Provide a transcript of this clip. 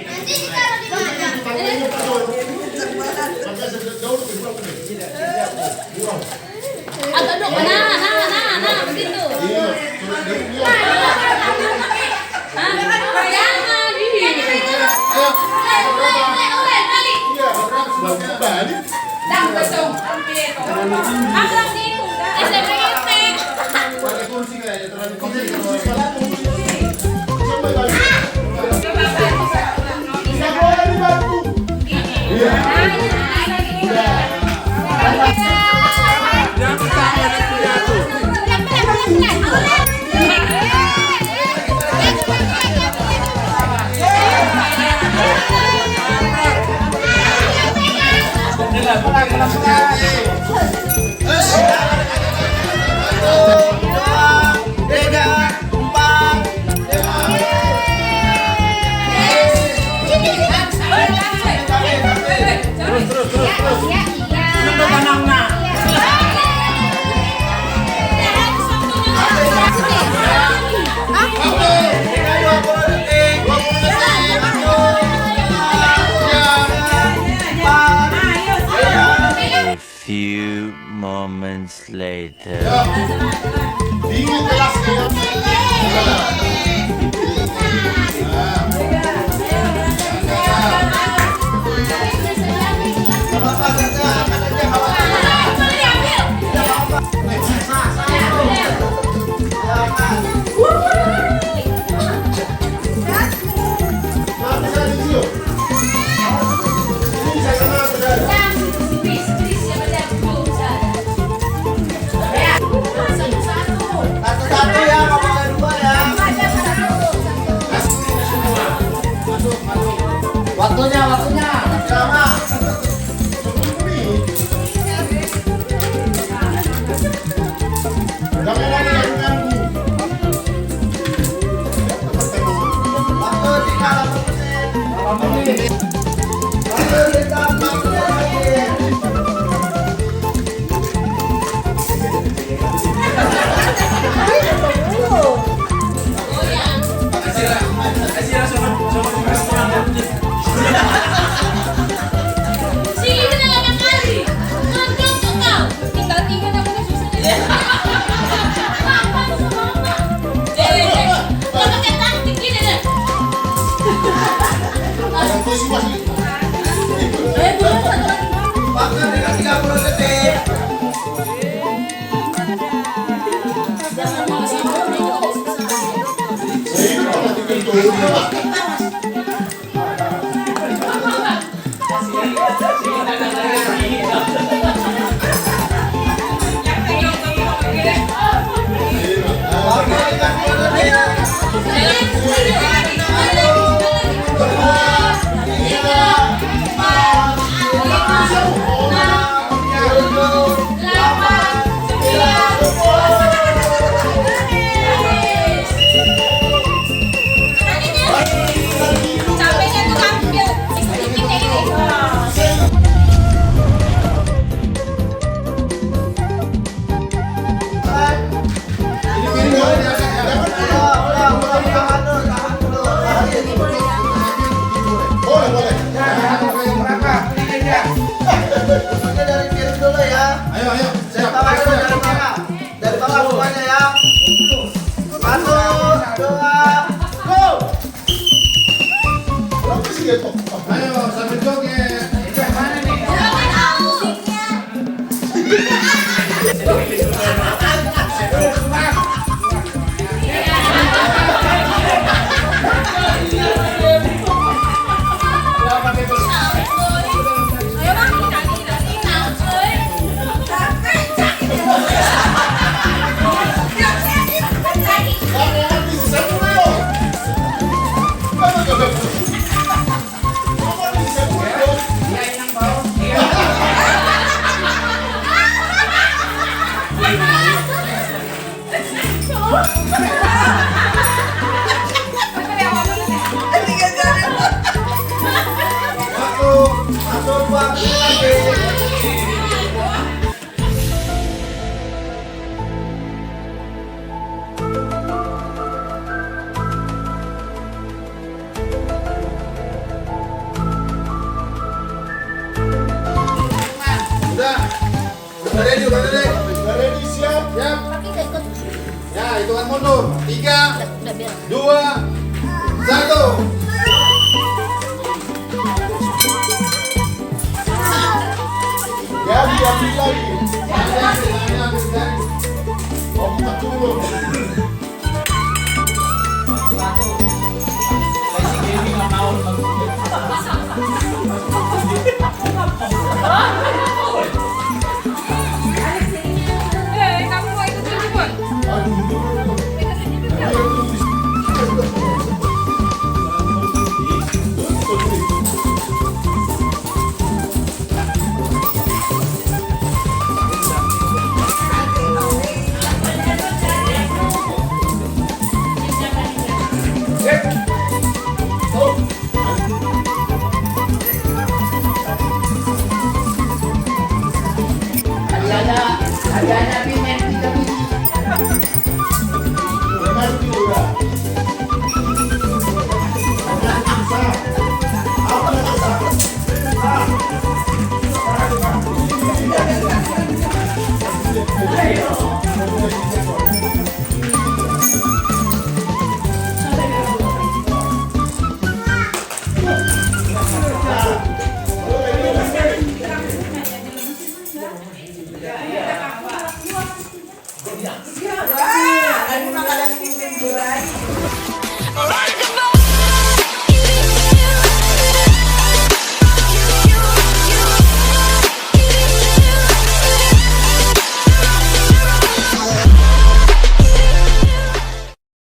Nanti ditaruh di mana? Agak dong, nah, begitu. Jangan, A few moments later. Dingin kelasnya. Satu-satu ya, kamu boleh dua ya. Waktunya. Lama. Waktu tinggal 8 menit. Waktu tinggal 4 menit lagi. Sini kita 8 kali. Nonton tuh kau. Tinggal 3 aku udah susah deh. Apa tuh sama mama? Kalau pakai taktik gini deh. Belum satu lagi. Waktu tinggal 30 detik. Jangan mau sama mama juga susah. Waktu tinggal 10 detik. Capeknya tuh ambil sedikit kayak gini. Semuanya dari kiri dulu ya. Ayo. Dari bawah dulu, dari bawah. Dari bawah semuanya ya. 1, 2, go. Ayo sambil joget. Ayo bang, Vamos, mundur. 3, Udah biar. 2, 1.